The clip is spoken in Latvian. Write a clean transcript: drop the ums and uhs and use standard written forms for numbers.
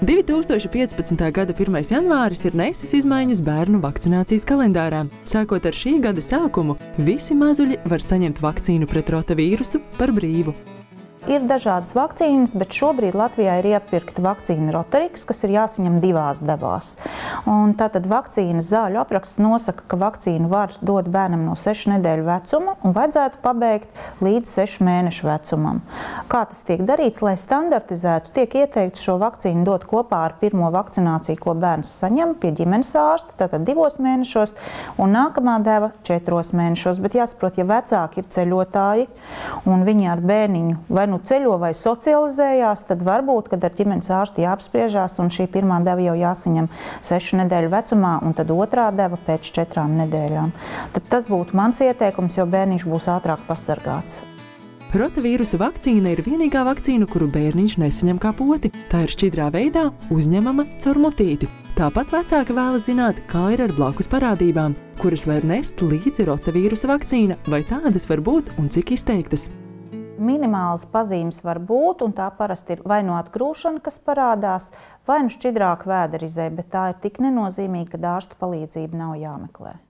2015. gada 1. janvāris ir nesas izmaiņas bērnu vakcinācijas kalendārā. Sākot ar šī gada sākumu, visi mazuļi var saņemt vakcīnu pret rotavīrusu par brīvu. Ir dažādas vakcīnas, bet šobrīd Latvijā ir iepirkta vakcīna Rotarix, kas ir jāsaņem 2 devās. Un tātad vakcīnas zāļu apraksts nosaka, ka vakcīnu var dot bērnam no 6 nedēļu vecuma un vajadzētu pabeigt līdz 6 mēnešu vecumam. Kā tas tiek darīts, lai standartizētu, tiek ieteikts šo vakcīnu dot kopā ar pirmo vakcināciju, ko bērns saņem pie ģimenes ārsta, tātad 2 mēnešos, un nākamā deva 4 mēnešos. Bet jāsaprot, ja vecāki ir ceļotāji un viņi ar bērniņu vai ceļo vai socializējās, tad varbūt, kad ar ģimenes ārstu jāapspriežās, un šī pirmā deva jau jāsaņem 6 nedēļu vecumā, un tad otrā deva pēc 4 nedēļām. Tad tas būtu mans ieteikums, jo bērniņš būs ātrāk pasargāts. Rotavīrusa vakcīna ir vienīgā vakcīna, kuru bērniņš nesaņem kā poti. Tā ir šķidrā veidā uzņemama caur mutīti. Tāpat vecāki vēlas zināt, kā ir ar blakus parādībām, kuras var nest līdzi rotavīrusa vakcīna, vai tādas var būt un cik izteiktas. Minimālas pazīmes var būt, un tā parasti ir vai no atgrūšana, kas parādās, vai nu šķidrāka vēderizē, bet tā ir tik nenozīmīga, ka ārsta palīdzība nav jāmeklē.